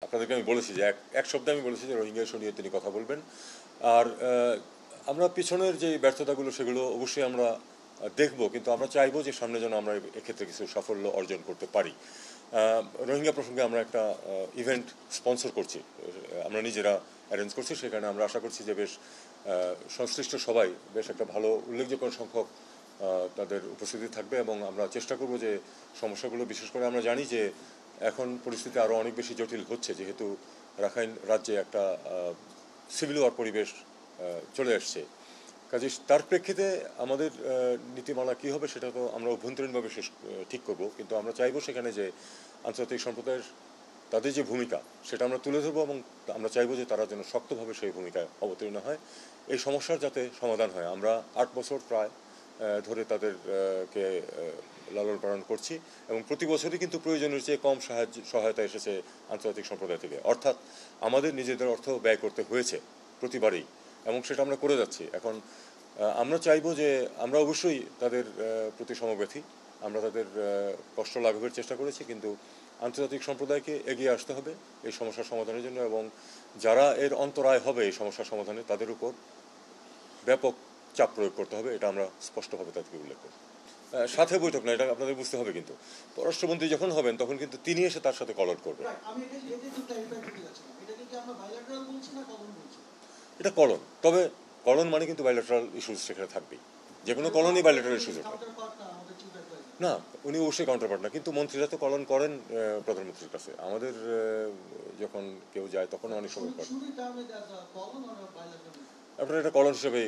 আপনাদেরকে আমি বলেছি যে এক শব্দে আমি বলেছি যে রোহিঙ্গা ইস্যু নিয়ে তিনি কথা বলবেন। আর আমরা পিছনের যে ব্যর্থতাগুলো সেগুলো অবশ্যই আমরা দেখব, কিন্তু আমরা চাইবো যে সামনে যেন আমরা এক্ষেত্রে কিছু সাফল্য অর্জন করতে পারি। রোহিঙ্গা প্রসঙ্গে আমরা একটা ইভেন্ট স্পন্সর করছি, আমরা নিজেরা অ্যারেঞ্জ করছি। সেখানে আমরা আশা করছি যে বেশ সংশ্লিষ্ট সবাই, বেশ একটা ভালো উল্লেখযোগ্য সংখ্যক তাদের উপস্থিতি থাকবে, এবং আমরা চেষ্টা করব যে সমস্যাগুলো, বিশেষ করে আমরা জানি যে এখন পরিস্থিতি আরও অনেক বেশি জটিল হচ্ছে, যেহেতু রাখাইন রাজ্যে একটা সিভিল ওয়ার পরিবেশ চলে আসছে। কাজে তার প্রেক্ষিতে আমাদের নীতিমালা কী হবে সেটা তো আমরা অভ্যন্তরীণভাবে ঠিক করব, কিন্তু আমরা চাইবো সেখানে যে আন্তর্জাতিক সম্প্রদায়ের তাদের যে ভূমিকা সেটা আমরা তুলে ধরবো, এবং আমরা চাইবো যে তারা যেন শক্তভাবে সেই ভূমিকায় অবতীর্ণ হয়, এই সমস্যার যাতে সমাধান হয়। আমরা 8 বছর প্রায় ধরে তাদেরকে লালন পালন করছি, এবং প্রতি বছরই কিন্তু প্রয়োজনের চেয়ে কম সহায়তা এসেছে আন্তর্জাতিক সম্প্রদায় থেকে, অর্থাৎ আমাদের নিজেদের অর্থ ব্যয় করতে হয়েছে প্রতিবারই, এবং সেটা আমরা করে যাচ্ছি। এখন আমরা চাইবো যে আমরা অবশ্যই তাদের প্রতি সমব্যথী, আমরা তাদের কষ্ট লাঘবের চেষ্টা করেছি, কিন্তু আন্তর্জাতিক সম্প্রদায়কে এগিয়ে আসতে হবে এই সমস্যার সমাধানের জন্য, এবং যারা এর অন্তরায় হবে এই সমস্যার সমাধানে তাদের উপর ব্যাপক চাপ প্রয়োগ করতে হবে, এটা আমরা স্পষ্টভাবে তাদেরকে উল্লেখ করি। সাথে বৈঠক না, এটা আপনাদের বুঝতে হবে, কিন্তু পররাষ্ট্রমন্ত্রী যখন হবেন তখন কিন্তু তিনি এসে তার সাথে কলট করবেন। এটা কলন, তবে কলন মানে কিন্তু বাইলেটারাল ইস্যুস সেখানে থাকবেই, যে কোনো কলনই বাইলেটারাল ইস্যুস না। উনি অবশ্যই কাউন্টার পার্ট না, কিন্তু মন্ত্রীরা তো কলন করেন প্রধানমন্ত্রীর কাছে। আমাদের যখন কেউ যায় তখন অনেক সময় করেন। আপনারা এটা কলন হিসেবে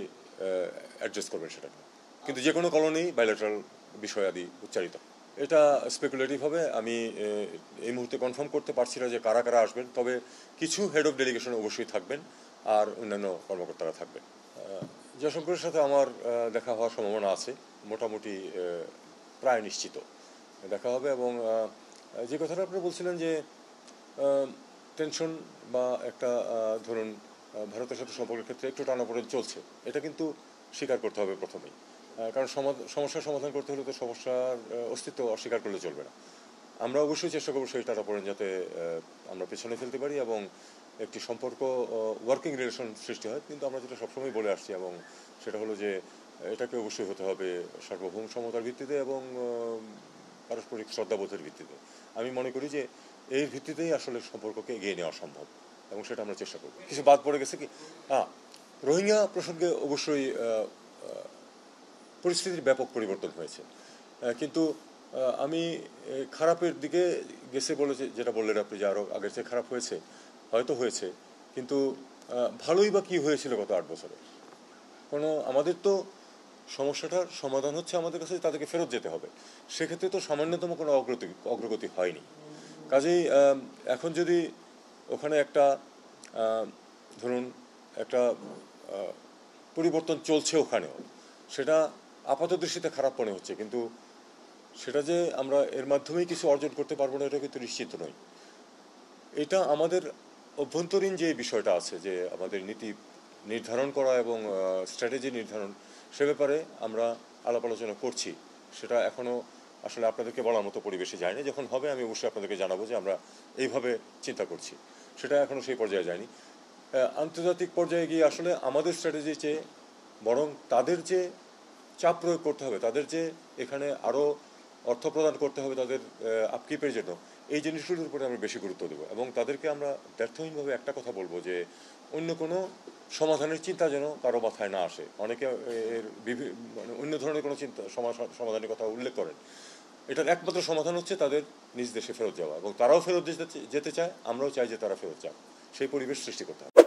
অ্যাডজাস্ট করবেন সেটাকে, কিন্তু যে কোনো কলনেই বাইলেটারাল বিষয়াদি উচ্চারিত। এটা স্পেকুলেটিভ হবে, আমি এই মুহূর্তে কনফার্ম করতে পারছি না যে কারা কারা আসবেন, তবে কিছু হেড অফ ডেলিগেশন অবশ্যই থাকবেন, আর অন্যান্য কর্মকর্তারা থাকবেন। জয়শঙ্করের সাথে আমার দেখা হওয়ার সম্ভাবনা আছে, মোটামুটি প্রায় নিশ্চিত দেখা হবে। এবং যে কথাটা আপনি বলছিলেন যে টেনশন বা একটা ধরুন ভারতের সাথে সম্পর্কের ক্ষেত্রে একটু টানাপোড়েন চলছে, এটা কিন্তু স্বীকার করতে হবে প্রথমেই, কারণ সমস্যার সমাধান করতে হলে তো সমস্যার অস্তিত্ব অস্বীকার করলে চলবে না। আমরা অবশ্যই চেষ্টা করবো সেই টানাপোড়েন যাতে আমরা পেছনে ফেলতে পারি এবং একটি সম্পর্ক, ওয়ার্কিং রিলেশন সৃষ্টি হয়। কিন্তু আমরা যেটা সবসময় বলে আসছি, এবং সেটা হলো যে এটাকে অবশ্যই হতে হবে সার্বভৌম সমতার ভিত্তিতে এবং পারস্পরিক শ্রদ্ধাবোধের ভিত্তিতে। আমি মনে করি যে এর ভিত্তিতেই আসলে সম্পর্ককে এগিয়ে নেওয়া সম্ভব, এবং সেটা আমরা চেষ্টা করব। কিছু বাদ পড়ে গেছে কি, রোহিঙ্গা প্রসঙ্গে অবশ্যই পরিস্থিতির ব্যাপক পরিবর্তন হয়েছে, কিন্তু আমি খারাপের দিকে গেছে বলে যেটা বললেন আপনি, যে আরও আগের চেয়ে খারাপ হয়েছে, হয়তো হয়েছে, কিন্তু ভালোই বা কী হয়েছিল গত 8 বছরে? আমাদের তো সমস্যাটার সমাধান হচ্ছে আমাদের কাছে তাদেরকে ফেরত যেতে হবে, সেক্ষেত্রে তো সামান্যতম কোনো অগ্রগতি হয়নি। কাজেই এখন যদি ওখানে একটা ধরুন একটা পরিবর্তন চলছে ওখানেও, সেটা আপাত দৃষ্টিতে খারাপ মনে হচ্ছে, কিন্তু সেটা যে আমরা এর মাধ্যমেই কিছু অর্জন করতে পারবো না এটা কিন্তু নিশ্চিত নয়। এটা আমাদের অভ্যন্তরীণ যে বিষয়টা আছে, যে আমাদের নীতি নির্ধারণ করা এবং স্ট্র্যাটেজি নির্ধারণ, সে ব্যাপারে আমরা আলাপ আলোচনা করছি। সেটা এখনও আসলে আপনাদেরকে বলার মতো পরিবেশে যায়নি। যখন হবে আমি অবশ্যই আপনাদেরকে জানাবো যে আমরা এইভাবে চিন্তা করছি। সেটা এখনও সেই পর্যায়ে যায়নি। আন্তর্জাতিক পর্যায়ে গিয়ে আসলে আমাদের স্ট্র্যাটেজি চেয়ে বরং তাদের যে চাপ প্রয়োগ করতে হবে, তাদের যে এখানে আরও অর্থ প্রদান করতে হবে তাদের আপকিপের জন্য, এই জিনিসগুলোর উপরে আমরা বেশি গুরুত্ব দেবো, এবং তাদেরকে আমরা ব্যর্থহীনভাবে একটা কথা বলবো যে অন্য কোনো সমাধানের চিন্তা যেন কারো মাথায় না আসে। অনেকে এর মানে অন্য ধরনের কোনো চিন্তা সমাধানের কথা উল্লেখ করেন। এটার একমাত্র সমাধান হচ্ছে তাদের নিজ দেশে ফেরত যাওয়া, এবং তারাও ফেরত যেতে চায়, আমরাও চাই যে তারা ফেরত যাক। সেই পরিবেশ সৃষ্টি করতে হবে।